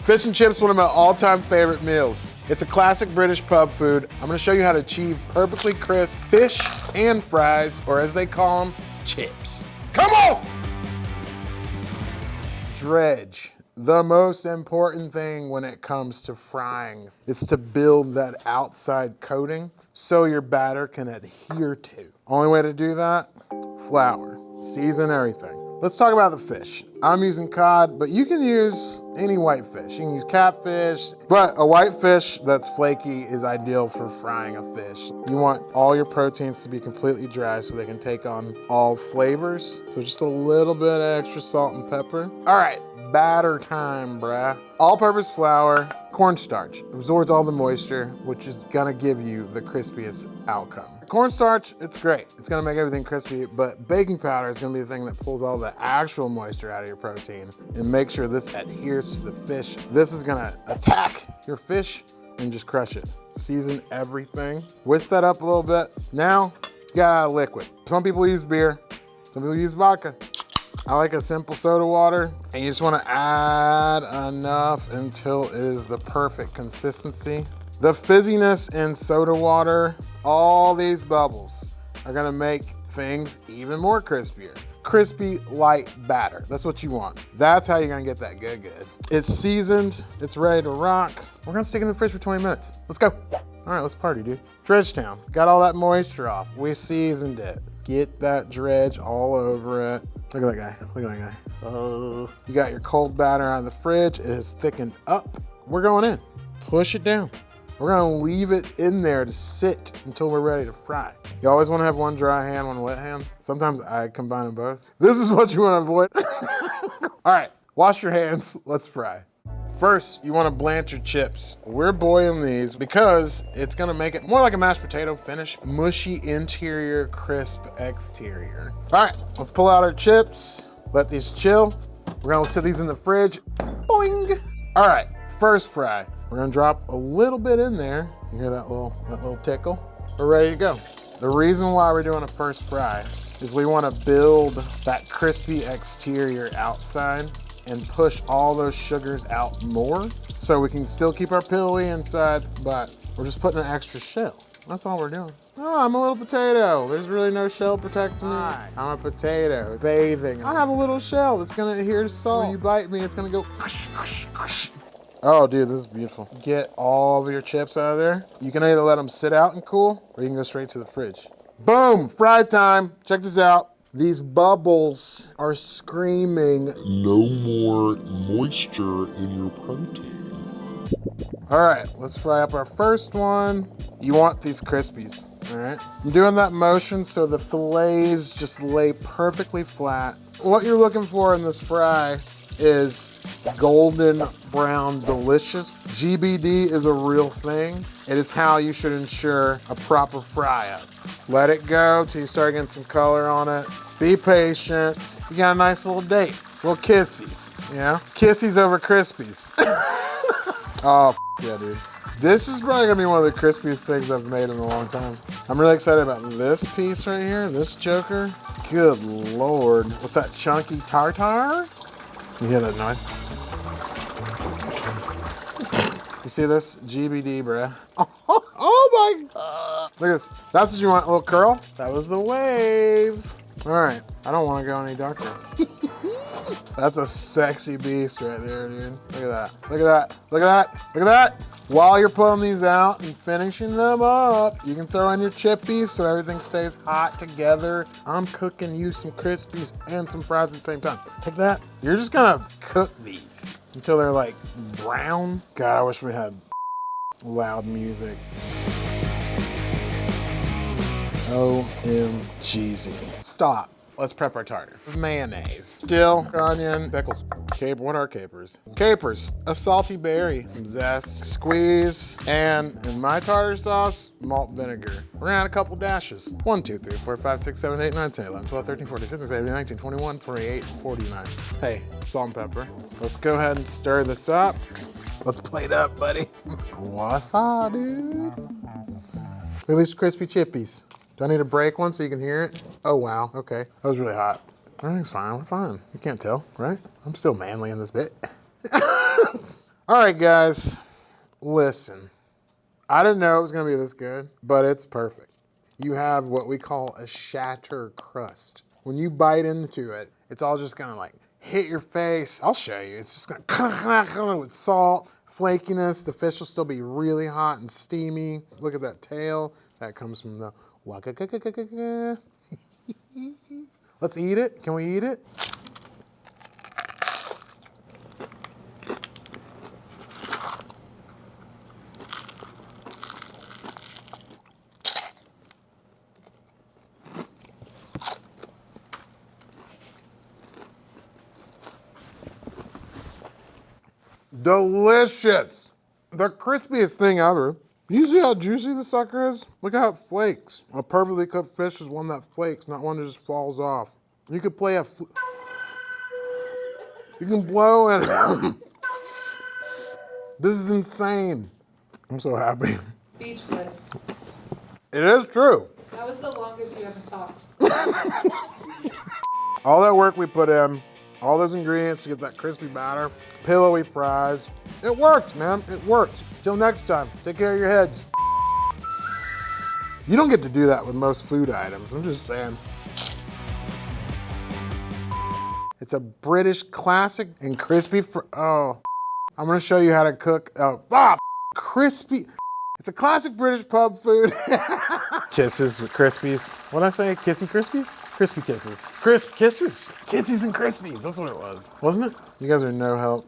Fish and chips, one of my all-time favorite meals. It's a classic British pub food. I'm gonna show you how to achieve perfectly crisp fish and fries, or as they call them, chips. Come on! Dredge. The most important thing when it comes to frying is to build that outside coating so your batter can adhere to. Only way to do that, flour, season everything. Let's talk about the fish. I'm using cod, but you can use any white fish. You can use catfish, but a white fish that's flaky is ideal for frying a fish. You want all your proteins to be completely dry so they can take on all flavors. So just a little bit of extra salt and pepper. All right, batter time, bruh. All-purpose flour, cornstarch. Absorbs all the moisture, which is gonna give you the crispiest outcome. Cornstarch, it's great. It's gonna make everything crispy, but baking powder is gonna be the thing that pulls all the actual moisture out of your protein and make sure this adheres to the fish. This is gonna attack your fish and just crush it. Season everything. Whisk that up a little bit. Now, you got a liquid. Some people use beer, some people use vodka. I like a simple soda water, and you just wanna add enough until it is the perfect consistency. The fizziness in soda water, all these bubbles are gonna make things even more crispier. Crispy, light batter, that's what you want. That's how you're gonna get that good. It's seasoned, it's ready to rock. We're gonna stick it in the fridge for 20 minutes. Let's go. All right, let's party, dude. Dredge Town, got all that moisture off. We seasoned it. Get that dredge all over it. Look at that guy, look at that guy. Oh, you got your cold batter out of the fridge. It has thickened up. We're going in, push it down. We're gonna leave it in there to sit until we're ready to fry. You always wanna have one dry hand, one wet hand. Sometimes I combine them both. This is what you wanna avoid. All right, wash your hands, let's fry. First, you wanna blanch your chips. We're boiling these because it's gonna make it more like a mashed potato finish. Mushy interior, crisp exterior. All right, let's pull out our chips. Let these chill. We're gonna sit these in the fridge. Boing. All right, first fry. We're gonna drop a little bit in there. You hear that little tickle? We're ready to go. The reason why we're doing a first fry is we wanna build that crispy exterior outside and push all those sugars out more so we can still keep our pillowy inside, but we're just putting an extra shell. That's all we're doing. Oh, I'm a little potato. There's really no shell protecting me. I'm a potato bathing. I have a little shell that's gonna adhere to salt. When you bite me, it's gonna go kush, kush, kush. Oh, dude, this is beautiful. Get all of your chips out of there. You can either let them sit out and cool, or you can go straight to the fridge. Boom, fry time. Check this out. These bubbles are screaming, no more moisture in your protein. All right, let's fry up our first one. You want these crispies, all right? I'm doing that motion so the fillets just lay perfectly flat. What you're looking for in this fry is golden brown delicious. GBD is a real thing. It is how you should ensure a proper fry up. Let it go till you start getting some color on it. Be patient. You got a nice little date. Little kissies, you know? Kissies over crispies. Oh, yeah, dude. This is probably gonna be one of the crispiest things I've made in a long time. I'm really excited about this piece right here, this joker. Good Lord. With that chunky tartar. You hear that noise? You see this? GBD, bruh. Oh my God. Look at this. That's what you want, a little curl? That was the wave. All right, I don't want to go any darker. That's a sexy beast right there, dude. Look at that, look at that, look at that, look at that. While you're pulling these out and finishing them up, you can throw in your chippies so everything stays hot together. I'm cooking you some crispies and some fries at the same time. Take that. You're just gonna cook these until they're like brown. God, I wish we had loud music. OMGZ. Stop. Let's prep our tartar. Mayonnaise, dill, onion, pickles. Caper, what are capers? Capers, a salty berry, some zest, squeeze, and in my tartar sauce, malt vinegar. We're gonna add a couple dashes. 1, 2, 3, 4, 5, 6, 7, 8, 9, 10, 11, 12, 13, 14, 15, 16, 17, 19, 21, 28, 49. Hey, salt and pepper. Let's go ahead and stir this up. Let's plate up, buddy. What's up, dude? Look at these crispy chippies. Do I need to break one so you can hear it? Oh, wow, okay. That was really hot. Everything's fine, we're fine. You can't tell, right? I'm still manly in this bit. All right, guys, listen. I didn't know it was gonna be this good, but it's perfect. You have what we call a shatter crust. When you bite into it, it's all just gonna like hit your face. I'll show you. It's just gonna with salt, flakiness. The fish will still be really hot and steamy. Look at that tail. That comes from the waka. Let's eat it. Can we eat it? Delicious. The crispiest thing ever. You see how juicy the sucker is? Look how it flakes. A perfectly cooked fish is one that flakes, not one that just falls off. You could play you can blow it. This is insane. I'm so happy. Speechless. It is true. That was the longest you ever talked. All that work we put in, all those ingredients to get that crispy batter, pillowy fries. It works, man. It works. Till next time, take care of your heads. You don't get to do that with most food items. I'm just saying. It's a British classic and crispy. Oh, I'm gonna show you how to cook. Crispy. It's a classic British pub food. Kisses with Crispies. What'd I say? Kissy Crispies? Crispy kisses. Crisp kisses. Kissies and Crispies. That's what it was. Wasn't it? You guys are no help.